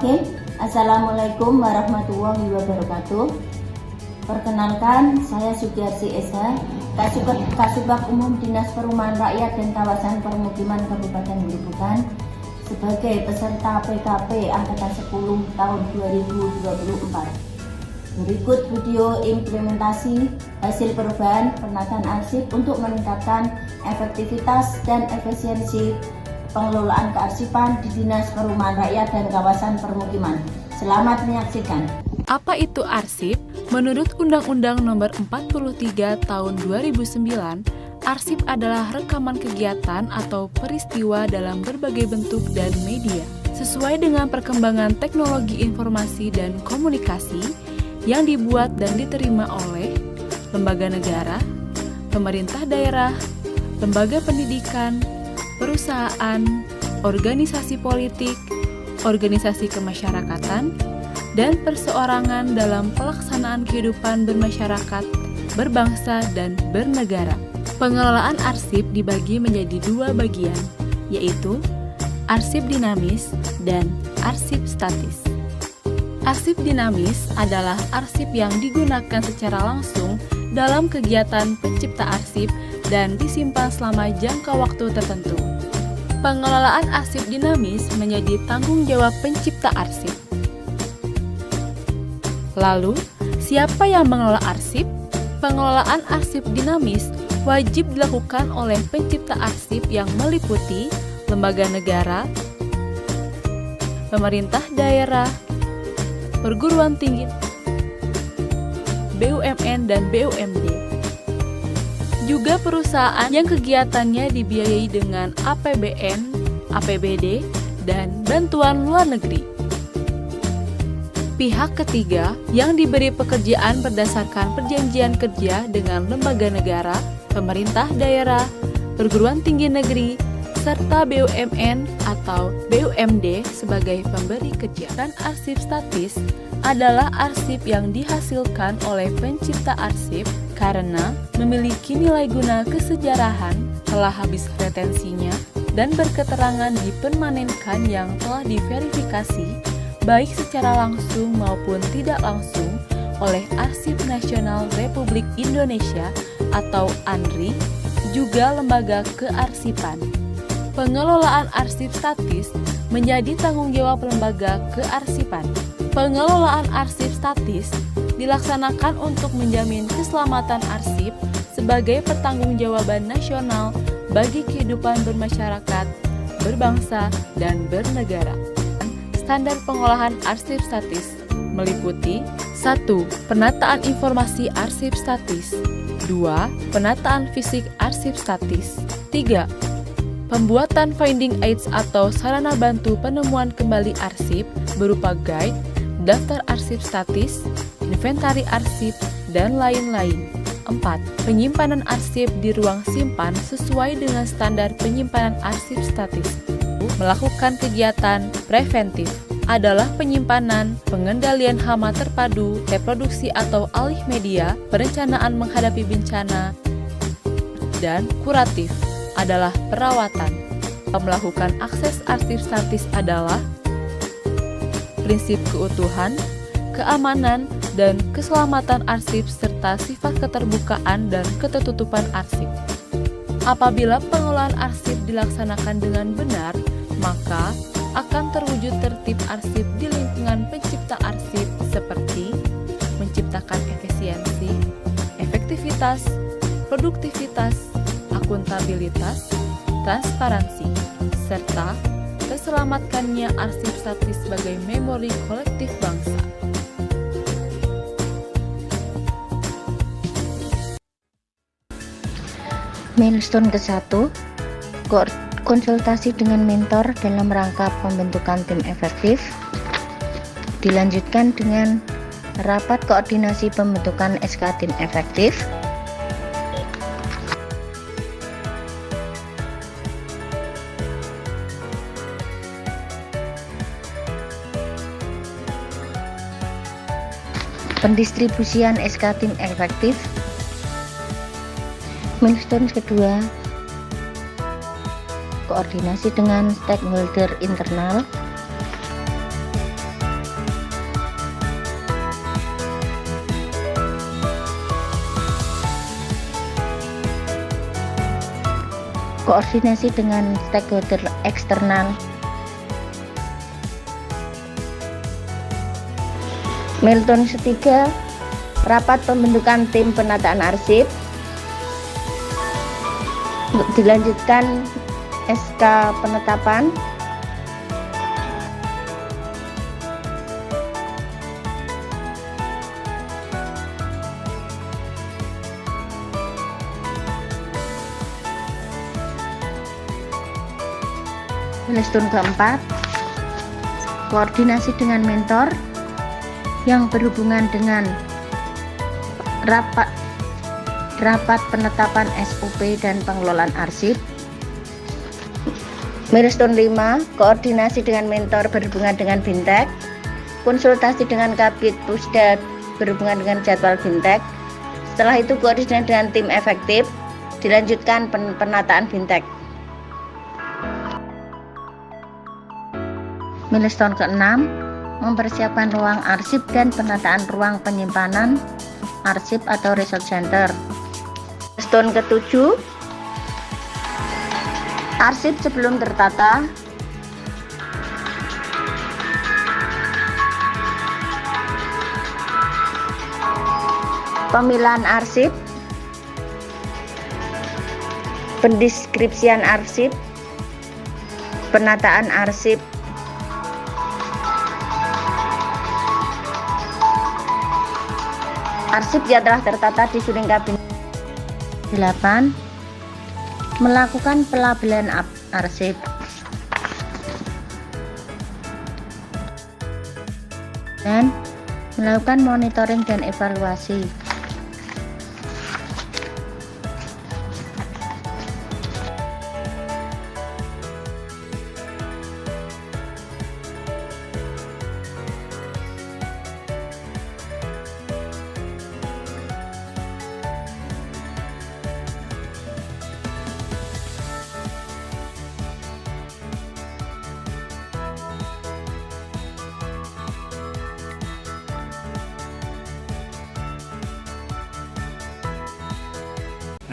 Bismillahirrahmanirrahim. Assalamualaikum warahmatullahi wabarakatuh. Perkenalkan, saya Sugiarsi Esa, Kasubag Umum Dinas Perumahan Rakyat dan Kawasan Permukiman Kabupaten Gerobokan sebagai peserta PKP Angkatan 10 tahun 2024. Berikut video implementasi hasil perubahan penataan arsip untuk meningkatkan efektivitas dan efisiensi pengelolaan kearsipan di Dinas Perumahan Rakyat dan Kawasan Permukiman. Selamat menyaksikan. Apa itu arsip? Menurut Undang-Undang Nomor 43 Tahun 2009, arsip adalah rekaman kegiatan atau peristiwa dalam berbagai bentuk dan media. Sesuai dengan perkembangan teknologi informasi dan komunikasi yang dibuat dan diterima oleh lembaga negara, pemerintah daerah, lembaga pendidikan, perusahaan, organisasi politik, organisasi kemasyarakatan, dan perseorangan dalam pelaksanaan kehidupan bermasyarakat, berbangsa, dan bernegara. Pengelolaan arsip dibagi menjadi dua bagian, yaitu arsip dinamis dan arsip statis. Arsip dinamis adalah arsip yang digunakan secara langsung dalam kegiatan pencipta arsip dan disimpan selama jangka waktu tertentu. Pengelolaan arsip dinamis menjadi tanggung jawab pencipta arsip. Lalu, siapa yang mengelola arsip? Pengelolaan arsip dinamis wajib dilakukan oleh pencipta arsip yang meliputi lembaga negara, pemerintah daerah, perguruan tinggi, BUMN dan BUMD. Juga perusahaan yang kegiatannya dibiayai dengan APBN, APBD, dan bantuan luar negeri. Pihak ketiga yang diberi pekerjaan berdasarkan perjanjian kerja dengan lembaga negara, pemerintah daerah, perguruan tinggi negeri, serta BUMN atau BUMD sebagai pemberi kerja. Dan arsip statis adalah arsip yang dihasilkan oleh pencipta arsip karena memiliki nilai guna kesejarahan, telah habis retensinya, dan berketerangan dipermanenkan yang telah diverifikasi baik secara langsung maupun tidak langsung oleh Arsip Nasional Republik Indonesia atau ANRI, juga lembaga kearsipan. Pengelolaan arsip statis menjadi tanggung jawab lembaga kearsipan. Pengelolaan arsip statis dilaksanakan untuk menjamin keselamatan arsip sebagai pertanggungjawaban nasional bagi kehidupan bermasyarakat, berbangsa, dan bernegara. Standar pengolahan arsip statis meliputi 1. Penataan informasi arsip statis 2. Penataan fisik arsip statis 3. Pembuatan finding aids atau sarana bantu penemuan kembali arsip berupa guide, daftar arsip statis, inventari arsip, dan lain-lain. 4. Penyimpanan arsip di ruang simpan sesuai dengan standar penyimpanan arsip statis. Melakukan kegiatan preventif adalah penyimpanan, pengendalian hama terpadu, reproduksi atau alih media, perencanaan menghadapi bencana, dan kuratif adalah perawatan. Melakukan akses arsip statis adalah prinsip keutuhan, keamanan, dan keselamatan arsip serta sifat keterbukaan dan ketertutupan arsip. Apabila pengelolaan arsip dilaksanakan dengan benar, maka akan terwujud tertib arsip di lingkungan pencipta arsip seperti menciptakan efisiensi, efektivitas, produktivitas, akuntabilitas, transparansi, serta terselamatkannya arsip statis sebagai memori kolektif bangsa. Milestone ke-1, konsultasi dengan mentor dalam rangka pembentukan tim efektif. Dilanjutkan dengan rapat koordinasi pembentukan SK tim efektif. Pendistribusian SK tim efektif. Milestone kedua, koordinasi dengan stakeholder internal. koordinasi dengan stakeholder eksternal. Milestone ketiga, rapat pembentukan tim penataan arsip. Untuk dilanjutkan SK penetapan. Milestone keempat, koordinasi dengan mentor yang berhubungan dengan rapat penetapan SOP dan pengelolaan arsip. Milestone 5, koordinasi dengan mentor berhubungan dengan Bintek, konsultasi dengan Kabid Pusda berhubungan dengan jadwal Bintek. Setelah itu koordinasi dengan tim efektif, dilanjutkan penataan Bintek. Milestone ke-6, mempersiapkan ruang arsip dan penataan ruang penyimpanan arsip atau research center. Milestone ke-7, arsip sebelum tertata. Pemilahan arsip, pendeskripsian arsip, penataan arsip, arsip yang telah tertata di suling kabinet. 8. Melakukan pelabelan arsip. Dan melakukan monitoring dan evaluasi.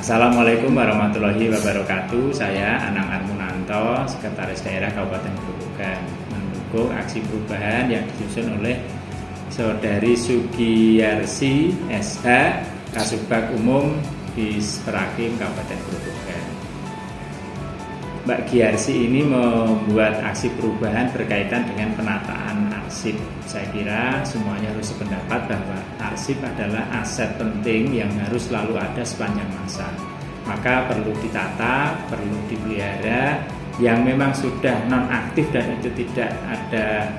Assalamualaikum warahmatullahi wabarakatuh. Saya Anang Armunanto, Sekretaris Daerah Kabupaten Grobogan, mendukung aksi perubahan yang disusun oleh Saudari Sugiyarsi SH, Kasubag Umum Disprakim Kabupaten Grobogan. Mbak Giyarsi ini membuat aksi perubahan berkaitan dengan penataan arsip. Saya kira semuanya harus sependapat bahwa arsip adalah aset penting yang harus selalu ada sepanjang masa. Maka perlu ditata, perlu dipelihara. Yang memang sudah non-aktif dan itu tidak ada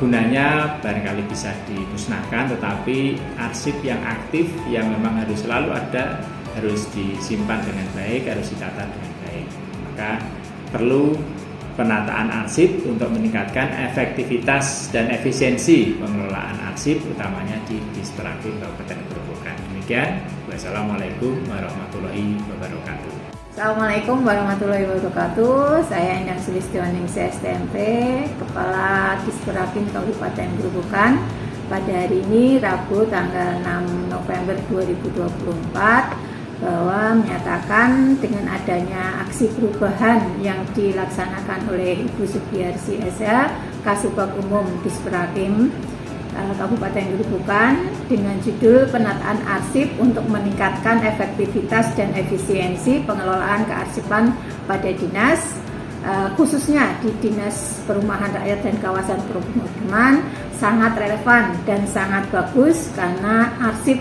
gunanya barangkali bisa dimusnahkan, tetapi arsip yang aktif yang memang harus selalu ada harus disimpan dengan baik, harus ditata dengan baik. Maka perlu penataan arsip untuk meningkatkan efektivitas dan efisiensi pengelolaan arsip, utamanya di Disprakim Kabupaten Grobogan. Demikian, wassalamualaikum warahmatullahi wabarakatuh. Assalamualaikum warahmatullahi wabarakatuh. Saya Endang Sulistiwaningsih STMP, Kepala Disprakim Kabupaten Grobogan. Pada hari ini Rabu tanggal 6 November 2024 bahwa menyatakan dengan adanya aksi perubahan yang dilaksanakan oleh Ibu Sugiyarsi SH, Kasubag Umum Disprakim Kabupaten Grobogan dengan judul penataan arsip untuk meningkatkan efektivitas dan efisiensi pengelolaan kearsipan pada dinas, khususnya di Dinas Perumahan Rakyat dan Kawasan Permukiman, sangat relevan dan sangat bagus karena arsip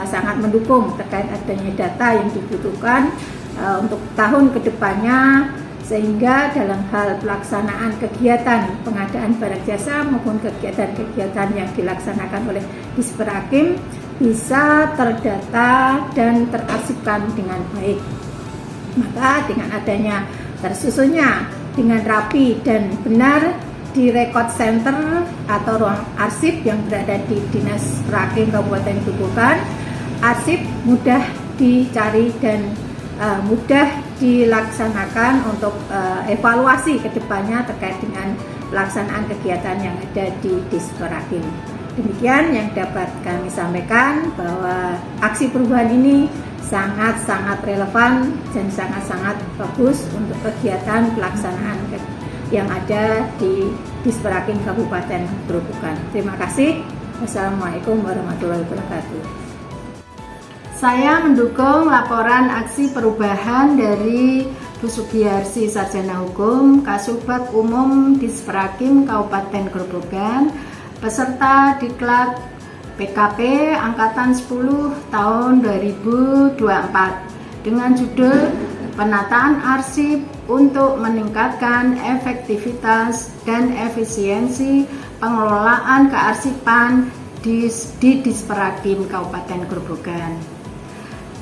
sangat mendukung terkait adanya data yang dibutuhkan untuk tahun kedepannya, sehingga dalam hal pelaksanaan kegiatan pengadaan barang jasa maupun kegiatan-kegiatan yang dilaksanakan oleh Disprakim bisa terdata dan terarsipkan dengan baik. Maka dengan adanya tersusunnya dengan rapi dan benar di record center atau ruang arsip yang berada di Dinas Prakim Kabupaten Grobogan, arsip mudah dicari dan mudah dilaksanakan untuk evaluasi kedepannya terkait dengan pelaksanaan kegiatan yang ada di Disprakim. Demikian yang dapat kami sampaikan, bahwa aksi perubahan ini sangat-sangat relevan dan sangat-sangat bagus untuk kegiatan pelaksanaan yang ada di Disperakim Kabupaten Grobogan. Terima kasih. Wassalamualaikum warahmatullahi wabarakatuh. Saya mendukung laporan aksi perubahan dari Bu Sugiyarsi Sarjana Hukum, Kasubag Umum Disperakim Kabupaten Grobogan, peserta Diklat PKP Angkatan 10 tahun 2024 dengan judul Penataan Arsip untuk meningkatkan efektivitas dan efisiensi pengelolaan kearsipan di Disperakim Kabupaten Grobogan.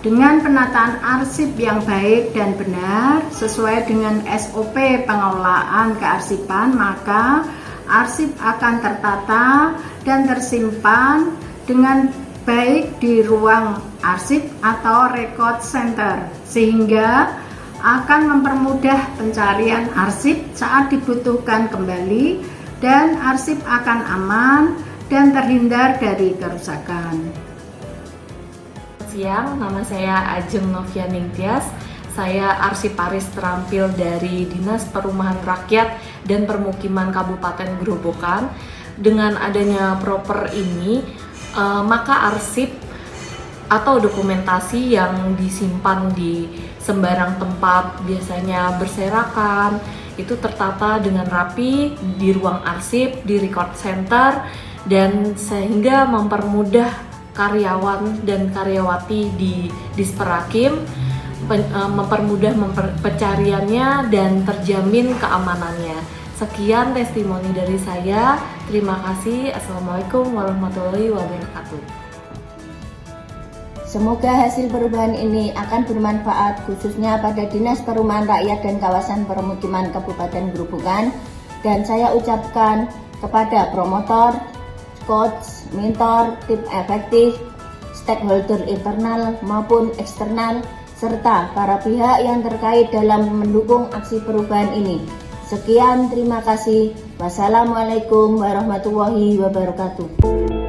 Dengan penataan arsip yang baik dan benar sesuai dengan SOP pengelolaan kearsipan, maka arsip akan tertata dan tersimpan dengan baik di ruang arsip atau record center, sehingga akan mempermudah pencarian arsip saat dibutuhkan kembali, dan arsip akan aman dan terhindar dari kerusakan. Siang, nama saya Ajeng Novianing Tias. Saya arsiparis terampil dari Dinas Perumahan Rakyat dan Permukiman Kabupaten Grobogan. Dengan adanya proper ini, maka arsip atau dokumentasi yang disimpan di sembarang tempat, biasanya berserakan, itu tertata dengan rapi di ruang arsip, di record center, dan sehingga mempermudah karyawan dan karyawati di Disperakim, mempermudah pencariannya dan terjamin keamanannya. Sekian testimoni dari saya. Terima kasih. Assalamualaikum warahmatullahi wabarakatuh. Semoga hasil perubahan ini akan bermanfaat khususnya pada Dinas Perumahan Rakyat dan Kawasan Permukiman Kabupaten Grobogan, dan saya ucapkan kepada promotor, coach, mentor, tim efektif, stakeholder internal maupun eksternal, serta para pihak yang terkait dalam mendukung aksi perubahan ini. Sekian, terima kasih. Wassalamualaikum warahmatullahi wabarakatuh.